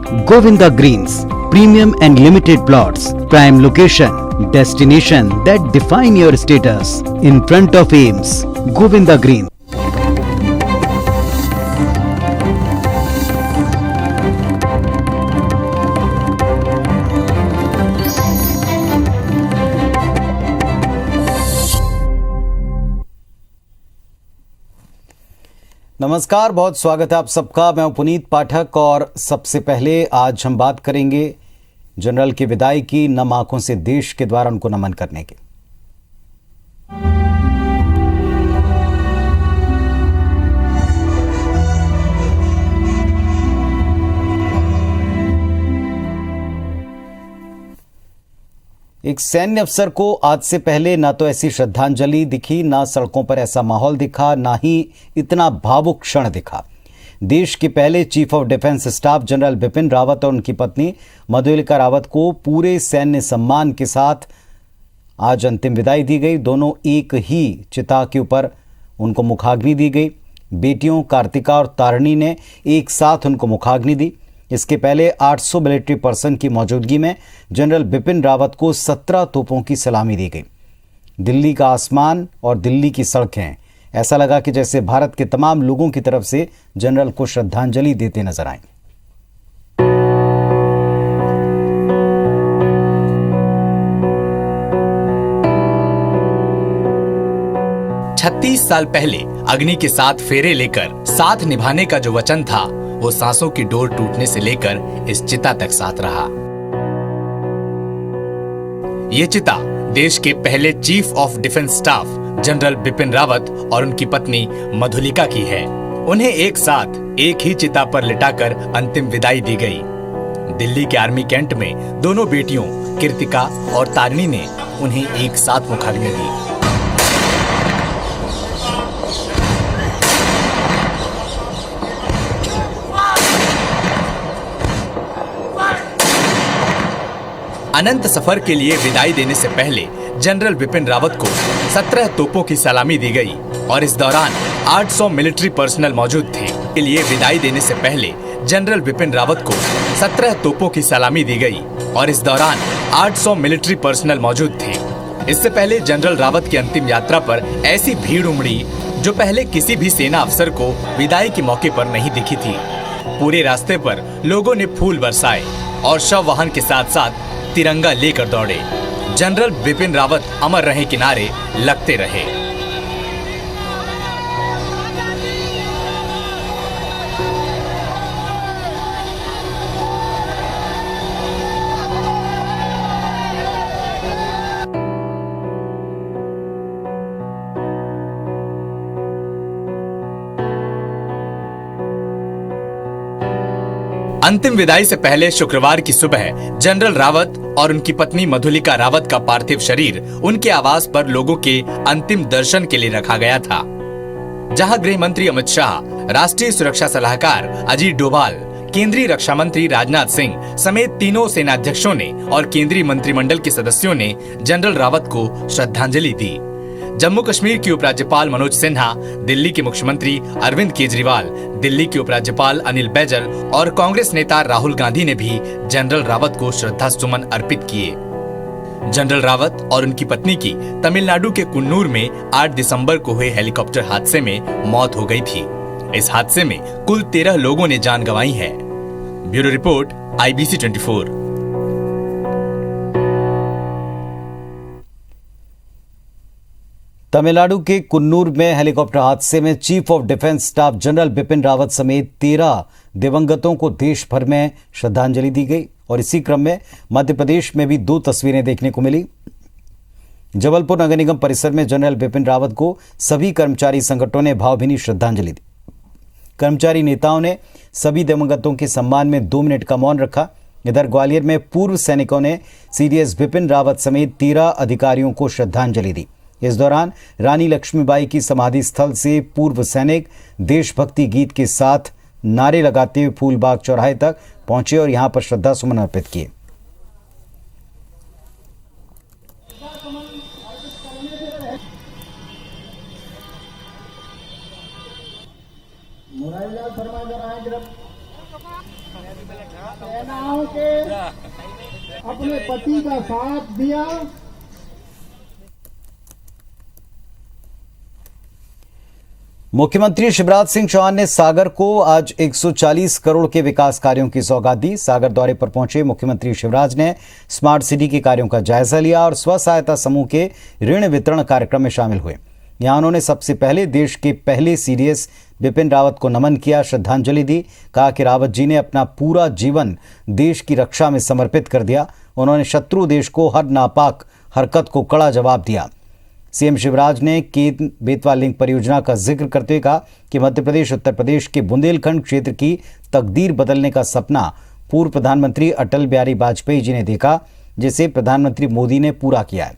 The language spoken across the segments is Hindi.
Govinda Greens, premium and limited plots, prime location, destination that define your status. In front of Ames, Govinda Greens. नमस्कार, बहुत स्वागत है आप सबका। मैं हूं पुनीत पाठक और सबसे पहले आज हम बात करेंगे जनरल की विदाई की, नम आंखों से देश के द्वारा उनको नमन करने की। एक सैन्य अफसर को आज से पहले ना तो ऐसी श्रद्धांजलि दिखी, ना सड़कों पर ऐसा माहौल दिखा, ना ही इतना भावुक क्षण दिखा। देश के पहले chief of defence staff general Bipin Rawat और उनकी पत्नी मधुलिका रावत को पूरे सैन्य सम्मान के साथ आज अंतिम विदाई दी गई। दोनों एक ही चिता के ऊपर उनको मुखाग्नि दी गई। बेटियों कार्तिका और तारिणी ने एक साथ उनको मुखाग्नि दी। इसके पहले 800 मिलिट्री पर्सन की मौजूदगी में जनरल बिपिन रावत को 17 तोपों की सलामी दी गई। दिल्ली का आसमान और दिल्ली की सड़कें, ऐसा लगा कि जैसे भारत के तमाम लोगों की तरफ से जनरल को श्रद्धांजलि देते नजर आए। साल पहले अग्नि के साथ फेरे लेकर साथ निभाने का जो वचन था, वो सांसों की डोर टूटने से लेकर इस चिता तक साथ रहा। ये चिता देश के पहले chief of defence staff general Bipin Rawat और उनकी पत्नी मधुलिका की है। उन्हें एक साथ एक ही चिता पर लिटाकर अंतिम विदाई दी गई। दिल्ली के आर्मी कैंट में दोनों बेटियों कीर्तिका और तारिणी ने उन्हें एक साथ मुखाग्नि दी। अनंत सफर के लिए विदाई देने से पहले जनरल बिपिन रावत को 17 तोपों की सलामी दी गई और इस दौरान 800 मिलिट्री पर्सनल मौजूद थे। के लिए विदाई देने से पहले जनरल बिपिन रावत को 17 तोपों की सलामी दी गई और इस दौरान 800 मिलिट्री पर्सनल मौजूद थे। इससे पहले जनरल रावत की अंतिम यात्रा पर ऐसी भीड़ उमड़ी जो पहले किसी भी सेना अफसर को विदाई के मौके पर नहीं दिखी थी। पूरे रास्ते पर लोगों ने फूल बरसाए और शव वाहन के साथ साथ तिरंगा लेकर दौड़े। जनरल बिपिन रावत अमर रहे किनारे लगते रहे। अंतिम विदाई से पहले शुक्रवार की सुबह जनरल रावत और उनकी पत्नी मधुलिका रावत का पार्थिव शरीर उनके आवास पर लोगों के अंतिम दर्शन के लिए रखा गया था, जहां गृह मंत्री अमित शाह, राष्ट्रीय सुरक्षा सलाहकार अजीत डोभाल, केंद्रीय रक्षा मंत्री राजनाथ सिंह समेत तीनों सेनाध्यक्षों ने और केंद्रीय मंत्रिमंडल के सदस्यों ने जनरल रावत को श्रद्धांजलि दी। जम्मू कश्मीर की उपराज्यपाल मनोज सिन्हा, दिल्ली के मुख्यमंत्री अरविंद केजरीवाल, दिल्ली के उपराज्यपाल अनिल बैजल और कांग्रेस नेता राहुल गांधी ने भी जनरल रावत को श्रद्धा सुमन अर्पित किए। जनरल रावत और उनकी पत्नी की तमिलनाडु के कुन्नूर में 8 दिसंबर को हुए हेलीकॉप्टर हादसे में मौत हो गई थी। इस हादसे में कुल 13 लोगों ने जान गंवाई है। Bureau report, IBC 24। तमिलनाडु के कुन्नूर में हेलीकॉप्टर हादसे में chief of defence staff general Bipin Rawat समेत 13 दिवंगतों को देश भर में श्रद्धांजलि दी गई और इसी क्रम में मध्य प्रदेश में भी 2 तस्वीरें देखने को मिली। जबलपुर नगर निगम परिसर में जनरल बिपिन रावत को सभी कर्मचारी संगठनों ने भावभीनी श्रद्धांजलि दी। कर्मचारी नेताओं ने सभी दिवंगतों के सम्मान में 2 मिनट का मौन रखा। इधर ग्वालियर में पूर्व सैनिकों ने CDS बिपिन रावत समेत 13 अधिकारियों को श्रद्धांजलि दी। इस दौरान रानी लक्ष्मीबाई की समाधि स्थल से पूर्व सैनिक देशभक्ति गीत के साथ नारे लगाते हुए फूलबाग चौराहे तक पहुंचे और यहां पर श्रद्धा सुमन अर्पित किए। मुरारीलाल शर्मा इधर आए जरा। सेनाओं के अपने पति का साथ दिया। मुख्यमंत्री शिवराज सिंह चौहान ने सागर को आज 140 करोड़ के विकास कार्यों की सौगात दी। सागर दौरे पर पहुंचे मुख्यमंत्री शिवराज ने स्मार्ट सिटी के कार्यों का जायजा लिया और स्व सहायता समूह के ऋण वितरण कार्यक्रम में शामिल हुए। यहां उन्होंने सबसे पहले देश के पहले सीडीएस बिपिन रावत को नमन किया, श्रद्धांजलि दी। कहा कि रावत जी ने अपना पूरा जीवन देश की रक्षा में समर्पित कर दिया। उन्होंने शत्रु देश को हर नापाक हरकत को कड़ा जवाब दिया। सीएम शिवराज ने केन बेतवा लिंक परियोजना का जिक्र करते हुए कहा कि मध्य प्रदेश उत्तर प्रदेश के बुंदेलखंड क्षेत्र की तकदीर बदलने का सपना पूर्व प्रधानमंत्री अटल बिहारी वाजपेयी जी ने देखा, जिसे प्रधानमंत्री मोदी ने पूरा किया है।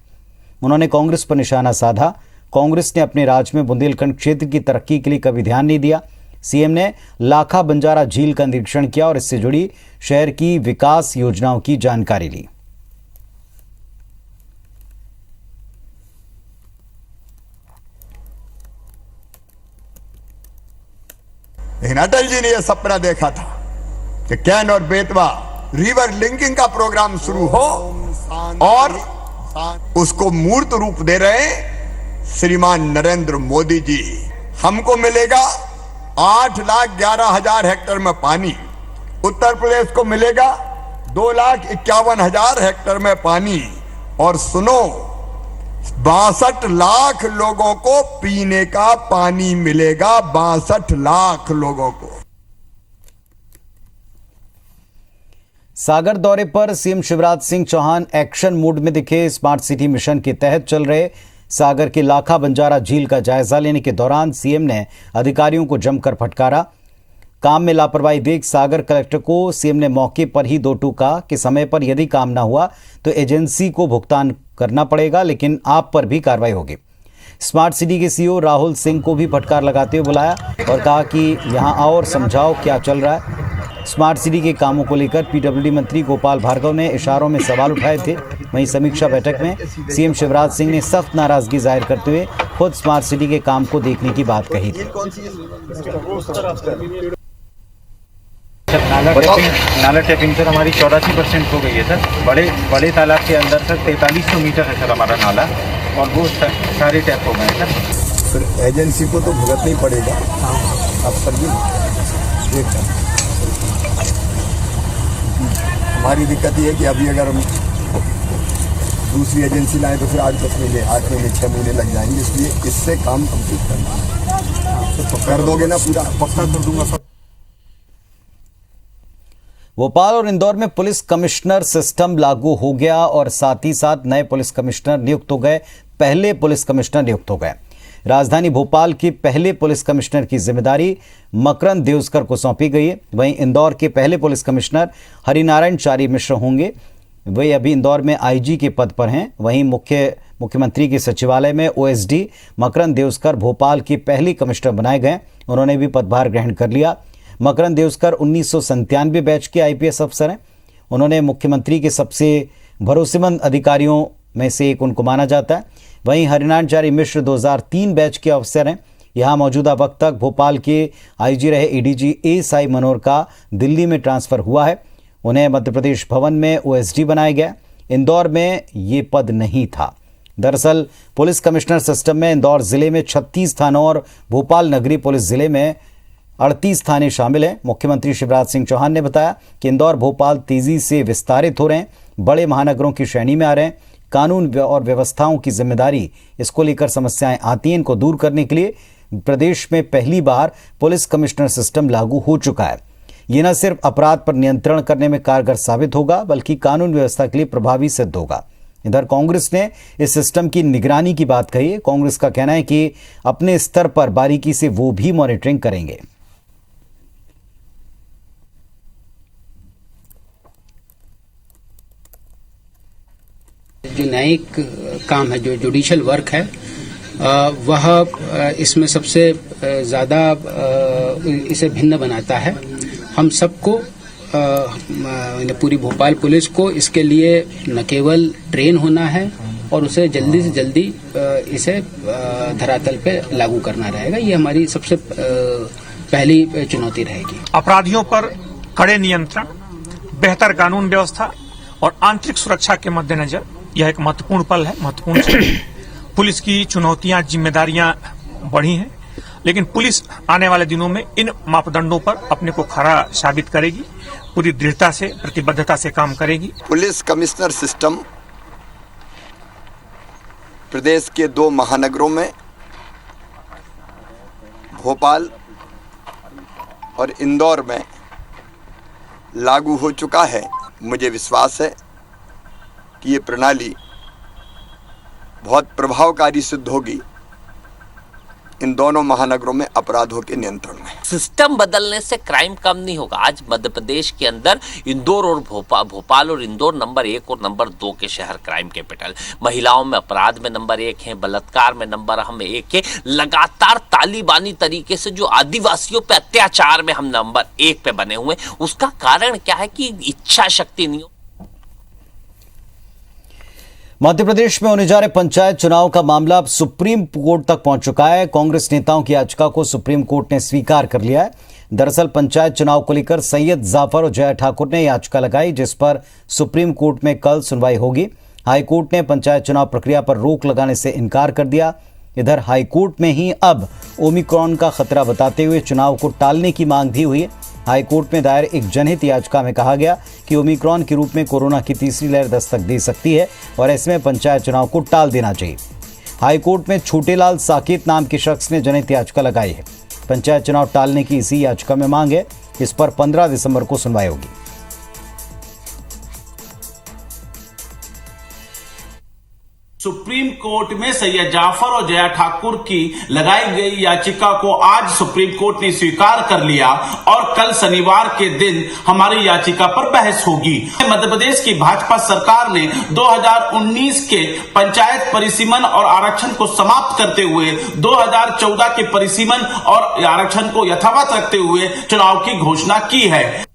उन्होंने कांग्रेस पर निशाना साधा। कांग्रेस ने अपने राज में बुंदेलखंड क्षेत्र की तरक्की के लिए कभी ध्यान नहीं दिया। सीएम ने लाखा बंजारा झील का निरीक्षण किया और इससे जुड़ी शहर की विकास योजनाओं की जानकारी ली। लेकिन अटल जी ने यह सपना देखा था कि कैन और बेतवा रिवर लिंकिंग का प्रोग्राम शुरू हो और उसको मूर्त रूप दे रहे श्रीमान नरेंद्र मोदी जी। हमको मिलेगा 8,11,000 हेक्टेयर में पानी, उत्तर प्रदेश को मिलेगा 2,51,000 हेक्टेयर में पानी और सुनो 62 लाख लोगों को पीने का पानी मिलेगा। 62 लाख लोगों को। सागर दौरे पर CM Shivraj Singh Chouhan action mode में दिखे। स्मार्ट सिटी मिशन के तहत चल रहे सागर के लाखा बंजारा झील का जायजा लेने के दौरान सीएम ने अधिकारियों को जमकर फटकारा। काम में लापरवाही देख सागर कलेक्टर को सीएम ने मौके पर ही दो टूका कि समय पर यदि काम ना हुआ तो एजेंसी को भुगतान करना पड़ेगा, लेकिन आप पर भी कार्रवाई होगी। स्मार्ट सिटी के सीईओ राहुल सिंह को भी फटकार लगाते हुए बुलाया और कहा कि यहां आओ और समझाओ क्या चल रहा है। स्मार्ट सिटी के कामों को लेकर पीडब्ल्यूडी मंत्री गोपाल भार्गव ने इशारों में सवाल उठाए थे। वहीं समीक्षा बैठक में सीएम शिवराज सिंह ने सख्त नाराजगी जाहिर करते हुए खुद स्मार्ट सिटी के काम को देखने की बात कही थी। नाला टैपिंग सर हमारी 84% हो गई है सर। बड़े तालाब के अंदर सर 4300 मीटर है सर हमारा नाला और वो सारे टैप हो गए सर। फिर एजेंसी को तो भुगतना ही पड़ेगा। अब सर जी हमारी दिक्कत ये है कि अभी अगर हम दूसरी एजेंसी लाएं तो फिर 8-10 महीने 8 महीने 6 महीने लग जाएंगे, इसलिए इससे काम कंप्लीट करना तो कर दोगे ना, पूरा पक्का कर दूंगा सर। भोपाल और इंदौर में पुलिस कमिश्नर सिस्टम लागू हो गया और साथ ही साथ नए पुलिस कमिश्नर नियुक्त हो गए। पहले पुलिस कमिश्नर नियुक्त हो गए। राजधानी भोपाल के पहले पुलिस कमिश्नर की जिम्मेदारी मकरंद देवस्कर को सौंपी गई है। वहीं इंदौर के पहले पुलिस कमिश्नर हरिनारायण चारी मिश्र होंगे। वे अभी इंदौर में आईजी के पद पर हैं। वहीं मुख्यमंत्री के सचिवालय में ओएसडी मकरंद देवस्कर भोपाल के पहले कमिश्नर बनाए गए। उन्होंने भी पदभार ग्रहण कर लिया। मकरंद देवस्कर 1997 बैच के आईपीएस अफसर हैं। उन्होंने मुख्यमंत्री के सबसे भरोसेमंद अधिकारियों में से एक उनको माना जाता है। वहीं हरिनारायण चारी मिश्र 2003 बैच के अफसर हैं। यहां मौजूदा वक्त तक भोपाल के आईजी रहे एडीजी ए साई मनोहर का दिल्ली में ट्रांसफर हुआ है। उन्हें मध्य प्रदेश भवन में ओएसडी बनाया गया। इंदौर में ये पद नहीं था। दरअसल पुलिस कमिश्नर सिस्टम में इंदौर जिले में 36 थानों और भोपाल नगरीय पुलिस जिले में 38 थाने शामिल हैं। मुख्यमंत्री शिवराज सिंह चौहान ने बताया कि इंदौर भोपाल तेजी से विस्तारित हो रहे हैं, बड़े महानगरों की श्रेणी में आ रहे हैं। कानून और व्यवस्थाओं की जिम्मेदारी, इसको लेकर समस्याएं आती हैं, इनको दूर करने के लिए प्रदेश में पहली बार पुलिस कमिश्नर सिस्टम लागू हो चुका है। ये न सिर्फ अपराध पर नियंत्रण करने में कारगर साबित होगा, बल्कि कानून व्यवस्था के लिए प्रभावी सिद्ध होगा। इधर कांग्रेस ने इस सिस्टम की निगरानी की बात कही है। कांग्रेस का कहना है कि अपने स्तर पर बारीकी से वो भी मॉनिटरिंग करेंगे। जो न्यायिक काम है, जो जुडिशियल वर्क है, वह इसमें सबसे ज़्यादा इसे भिन्न बनाता है। हम सबको, पूरी भोपाल पुलिस को इसके लिए न केवल ट्रेन होना है और उसे जल्दी से जल्दी इसे धरातल पे लागू करना रहेगा। ये हमारी सबसे पहली चुनौती रहेगी। अपराधियों पर कड़े नियंत्रण, बेहतर कानून व्यवस्था और आंतरिक सुरक्षा के मद्देनजर यह एक महत्वपूर्ण पल है, महत्वपूर्ण क्षण है। पुलिस की चुनौतियां, जिम्मेदारियां बढ़ी हैं, लेकिन पुलिस आने वाले दिनों में इन मापदंडों पर अपने को खरा साबित करेगी, पूरी दृढ़ता से, प्रतिबद्धता से काम करेगी। पुलिस कमिश्नर सिस्टम प्रदेश के 2 महानगरों में भोपाल और इंदौर में लागू हो चुका है। मुझे विश्वास है कि ये प्रणाली बहुत प्रभावकारी सिद्ध होगी इन दोनों महानगरों में अपराधों के नियंत्रण में। सिस्टम बदलने से क्राइम कम नहीं होगा। आज मध्य प्रदेश के अंदर इंदौर और भोपाल और इंदौर नंबर 1 और नंबर 2 के शहर क्राइम कैपिटल, महिलाओं में अपराध में नंबर 1 है, बलात्कार में नंबर 1 है। लगातार तालिबानी तरीके से जो आदिवासियों पे अत्याचार में हम नंबर 1 पे बने हुए, उसका कारण क्या है कि इच्छा शक्ति नहीं हो। मध्य प्रदेश में होने जा रहे पंचायत चुनाव का मामला अब सुप्रीम कोर्ट तक पहुंच चुका है। कांग्रेस नेताओं की याचिका को सुप्रीम कोर्ट ने स्वीकार कर लिया है। दरअसल पंचायत चुनाव को लेकर सैयद जाफर और जया ठाकुर ने याचिका लगाई, जिस पर सुप्रीम कोर्ट में कल सुनवाई होगी। हाईकोर्ट ने पंचायत चुनाव प्रक्रिया पर रोक लगाने से इनकार कर दिया। इधर हाईकोर्ट में ही अब ओमिक्रॉन का खतरा बताते हुए चुनाव को टालने की मांग भी हुई है। हाईकोर्ट में दायर एक जनहित याचिका में कहा गया कि ओमिक्रॉन के रूप में कोरोना की तीसरी लहर दस्तक दे सकती है और ऐसे में पंचायत चुनाव को टाल देना चाहिए। हाईकोर्ट में छोटेलाल साकेत नाम के शख्स ने जनहित याचिका लगाई है। पंचायत चुनाव टालने की इसी याचिका में मांग है। इस पर 15 दिसंबर को सुनवाई होगी। सुप्रीम कोर्ट में सैयद जाफर और जया ठाकुर की लगाई गई याचिका को आज सुप्रीम कोर्ट ने स्वीकार कर लिया और कल शनिवार के दिन हमारी याचिका पर बहस होगी। मध्य प्रदेश की भाजपा सरकार ने 2019 के पंचायत परिसीमन और आरक्षण को समाप्त करते हुए 2014 के परिसीमन और आरक्षण को यथावत रखते हुए चुनाव की घोषणा की है।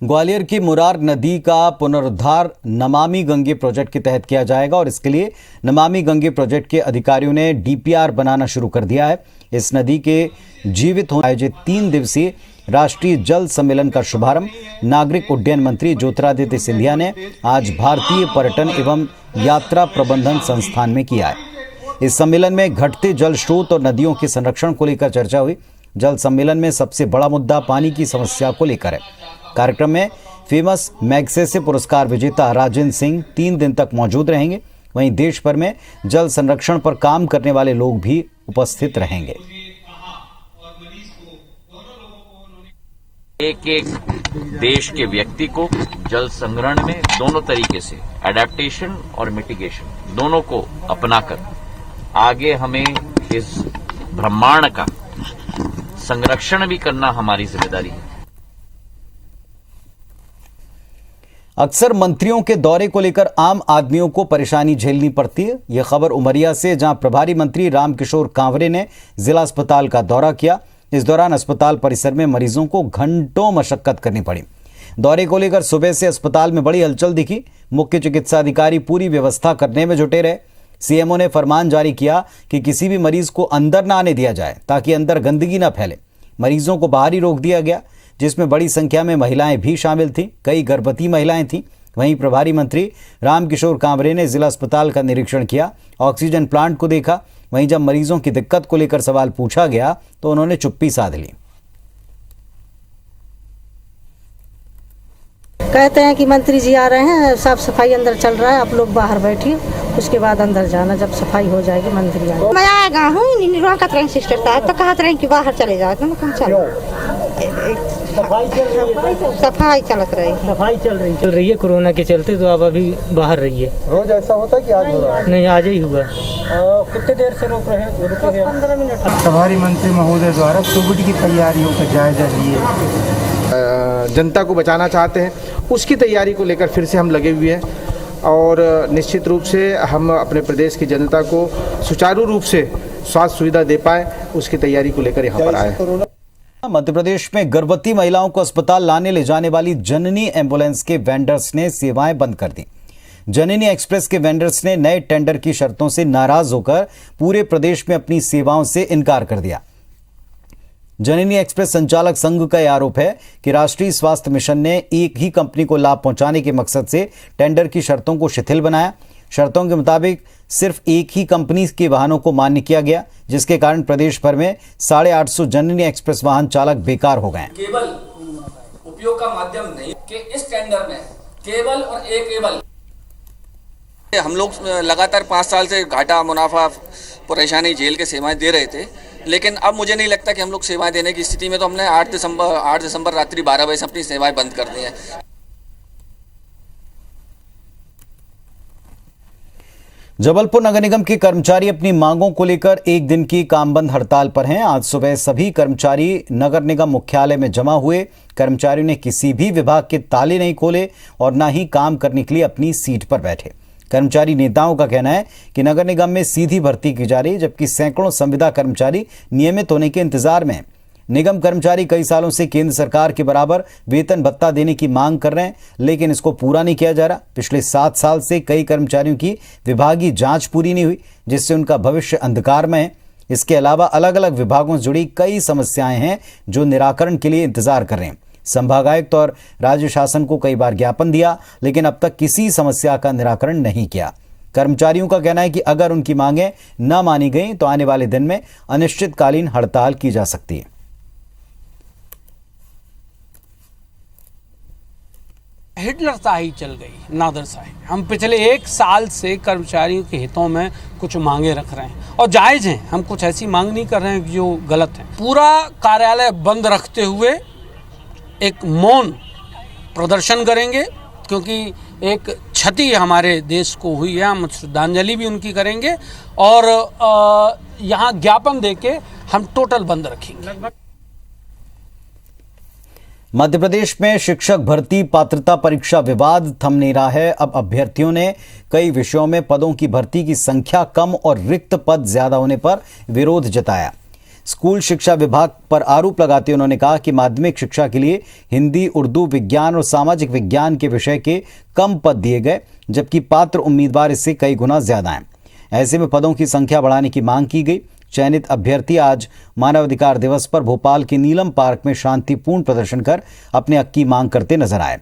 ग्वालियर की मुरार नदी का पुनरुद्धार नमामि गंगे प्रोजेक्ट के तहत किया जाएगा और इसके लिए नमामि गंगे प्रोजेक्ट के अधिकारियों ने डीपीआर बनाना शुरू कर दिया है। इस नदी के जीवित होने आयोजित 3 दिवसीय राष्ट्रीय जल सम्मेलन का शुभारंभ नागरिक उड्डयन मंत्री ज्योतिरादित्य सिंधिया ने आज भारतीय पर्यटन एवं यात्रा प्रबंधन संस्थान में किया है। इस सम्मेलन में घटते जल स्रोत और नदियों के संरक्षण को लेकर चर्चा हुई। जल सम्मेलन में सबसे बड़ा मुद्दा पानी की समस्या को लेकर है। कार्यक्रम में फेमस मैग्सेसे पुरस्कार विजेता राजेंद्र सिंह 3 दिन तक मौजूद रहेंगे। वहीं देश भर में जल संरक्षण पर काम करने वाले लोग भी उपस्थित रहेंगे। एक देश के व्यक्ति को जल संग्रहण में दोनों तरीके से एडेप्टेशन और मिटिगेशन दोनों को अपनाकर आगे हमें इस ब्रह्मांड का संरक्षण भी करना हमारी जिम्मेदारी है। अक्सर मंत्रियों के दौरे को लेकर आम आदमियों को परेशानी झेलनी पड़ती है। यह खबर उमरिया से, जहां प्रभारी मंत्री रामकिशोर कांवरे ने जिला अस्पताल का दौरा किया। इस दौरान अस्पताल परिसर में मरीजों को घंटों मशक्कत करनी पड़ी। दौरे को लेकर सुबह से अस्पताल में बड़ी हलचल दिखी। मुख्य चिकित्सा अधिकारी पूरी व्यवस्था करने में जुटे रहे। सीएमओ ने फरमान जारी किया कि किसी भी मरीज को अंदर न आने दिया जाए ताकि अंदर गंदगी न फैले। मरीजों को बाहर ही रोक दिया गया, जिसमें बड़ी संख्या में महिलाएं भी शामिल थीं। कई गर्भवती महिलाएं थीं। वहीं प्रभारी मंत्री रामकिशोर कांवरे ने जिला अस्पताल का निरीक्षण किया, ऑक्सीजन प्लांट को देखा। वहीं जब मरीजों की दिक्कत को लेकर सवाल पूछा गया तो उन्होंने चुप्पी साध ली। कहते हैं कि मंत्री जी आ रहे हैं, साफ सफाई अंदर चल रहा है, आप लोग बाहर बैठिए, उसके बाद अंदर जाना, जब सफाई हो जाएगी मंत्री आएंगे। मैं आएगा हूँ सिस्टर साहब तो कहते रहे कि बाहर चले जाओ, तो कहाँ चलो। सफाई चल रही है कोरोना के चलते, तो आप अभी बाहर रहिए। रोज ऐसा होता है कि आज हो रहा है? नहीं, आज ही हुआ। कितने देर से रोक रहे हैं? 15 मिनट। प्रभारी मंत्री महोदय द्वारा कोविड की तैयारियों का जायजा लिए, जनता को बचाना चाहते हैं, उसकी तैयारी को लेकर फिर से हम लगे हुए हैं और निश्चित रूप से हम अपने प्रदेश की जनता को सुचारू रूप से स्वास्थ्य सुविधा दे पाए, उसकी तैयारी को लेकर यहाँ पर आए। मध्य प्रदेश में गर्भवती महिलाओं को अस्पताल लाने ले जाने वाली जननी एम्बुलेंस के वेंडर्स ने सेवाएं बंद कर दी। जननी एक्सप्रेस के वेंडर्स ने नए टेंडर की शर्तों से नाराज होकर पूरे प्रदेश में अपनी सेवाओं से इनकार कर दिया। जननी एक्सप्रेस संचालक संघ का यह आरोप है कि राष्ट्रीय स्वास्थ्य मिशन ने एक ही कंपनी को लाभ पहुंचाने के मकसद से टेंडर की शर्तों को शिथिल बनाया। शर्तों के मुताबिक सिर्फ एक ही कंपनी के वाहनों को मान्य किया गया, जिसके कारण प्रदेश भर में 850 जननी एक्सप्रेस वाहन चालक बेकार हो गए। केवल उपयोग का माध्यम नहीं कि इस टेंडर में केवल और एक केवल हम लोग लगातार 5 साल से घाटा मुनाफा परेशानी झेल के सेवाएं दे रहे थे, लेकिन अब मुझे नहीं लगता कि हम लोग सेवाएं देने की स्थिति में। तो हमने 8 दिसंबर रात्रि 12 बजे से अपनी सेवाएं बंद कर दी हैं। जबलपुर नगर निगम के कर्मचारी अपनी मांगों को लेकर एक दिन की काम बंद हड़ताल पर हैं। आज सुबह सभी कर्मचारी नगर निगम मुख्यालय में जमा हुए। कर्मचारियों ने किसी भी विभाग के ताले नहीं खोले और न ही काम करने के लिए अपनी सीट पर बैठे। कर्मचारी नेताओं का कहना है कि नगर निगम में सीधी भर्ती की जा रही, जबकि सैकड़ों संविदा कर्मचारी नियमित होने के इंतजार में। निगम कर्मचारी कई सालों से केंद्र सरकार के बराबर वेतन भत्ता देने की मांग कर रहे हैं, लेकिन इसको पूरा नहीं किया जा रहा। पिछले 7 साल से कई कर्मचारियों की विभागीय जांच पूरी नहीं हुई, जिससे उनका भविष्य अंधकार में है। इसके अलावा अलग अलग विभागों से जुड़ी कई समस्याएं हैं जो निराकरण के लिए इंतजार कर रहे हैं। संभागायुक्त और राज्य शासन को कई बार ज्ञापन दिया, लेकिन अब तक किसी समस्या का निराकरण नहीं किया। कर्मचारियों का कहना है कि अगर उनकी मांगें न मानी गई तो आने वाले दिन में अनिश्चितकालीन हड़ताल की जा सकती है। हिटलरशाही चल गई, नादरशाही। हम पिछले 1 साल से कर्मचारियों के हितों में कुछ मांगे रख रहे हैं और जायज़ हैं। हम कुछ ऐसी मांग नहीं कर रहे हैं जो गलत है। पूरा कार्यालय बंद रखते हुए एक मौन प्रदर्शन करेंगे, क्योंकि एक क्षति हमारे देश को हुई है। हम श्रद्धांजलि भी उनकी करेंगे और यहाँ ज्ञापन देके हम टोटल बंद रखेंगे। मध्य प्रदेश में शिक्षक भर्ती पात्रता परीक्षा विवाद थम नहीं रहा है। अब अभ्यर्थियों ने कई विषयों में पदों की भर्ती की संख्या कम और रिक्त पद ज्यादा होने पर विरोध जताया। स्कूल शिक्षा विभाग पर आरोप लगाते उन्होंने कहा कि माध्यमिक शिक्षा के लिए हिंदी, उर्दू, विज्ञान और सामाजिक विज्ञान के विषय के कम पद दिए गए, जबकि पात्र उम्मीदवार इससे कई गुना ज्यादा हैं। ऐसे में पदों की संख्या बढ़ाने की मांग की गई। चयनित अभ्यर्थी आज मानवाधिकार दिवस पर भोपाल के नीलम पार्क में शांतिपूर्ण प्रदर्शन कर अपने हक की मांग करते नजर आए।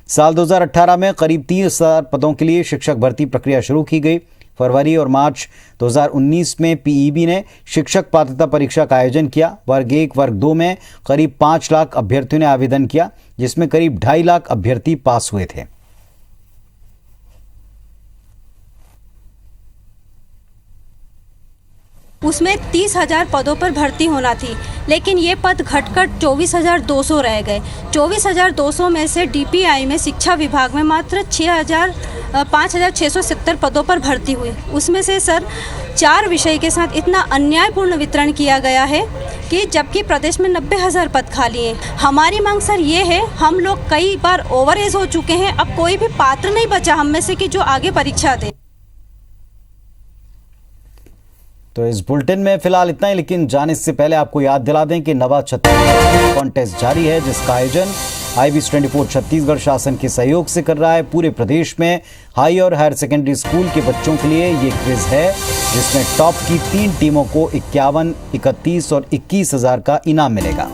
साल 2018 में करीब 30,000 पदों के लिए शिक्षक भर्ती प्रक्रिया शुरू की गई। फरवरी और मार्च 2019 में पीईबी ने शिक्षक पात्रता परीक्षा का आयोजन किया। वर्ग 1, वर्ग 2 में करीब 5 लाख अभ्यर्थियों ने आवेदन किया, जिसमें करीब 2.5 लाख अभ्यर्थी पास हुए थे। उसमें 30,000 पदों पर भर्ती होना थी, लेकिन ये पद घटकर 24,200 रह गए। 24,200 में से डीपीआई में शिक्षा विभाग में मात्र 5,670 पदों पर भर्ती हुई। उसमें से सर 4 विषय के साथ इतना अन्यायपूर्ण वितरण किया गया है कि जबकि प्रदेश में 90,000 पद खाली हैं। हमारी मांग सर ये है, हम लोग कई बार ओवर एज हो चुके हैं, अब कोई भी पात्र नहीं बचा हम में से कि जो आगे परीक्षा दे। तो इस बुलेटिन में फिलहाल इतना ही, लेकिन जाने से पहले आपको याद दिला दें कि नवा छत्तीसगढ़ कॉन्टेस्ट जारी है, जिसका आयोजन IBS 24 छत्तीसगढ़ शासन के सहयोग से कर रहा है। पूरे प्रदेश में हाई और हायर सेकेंडरी स्कूल के बच्चों के लिए ये क्विज है, जिसमें टॉप की 3 टीमों को 51, 31 और 21 हज़ार का इनाम मिलेगा।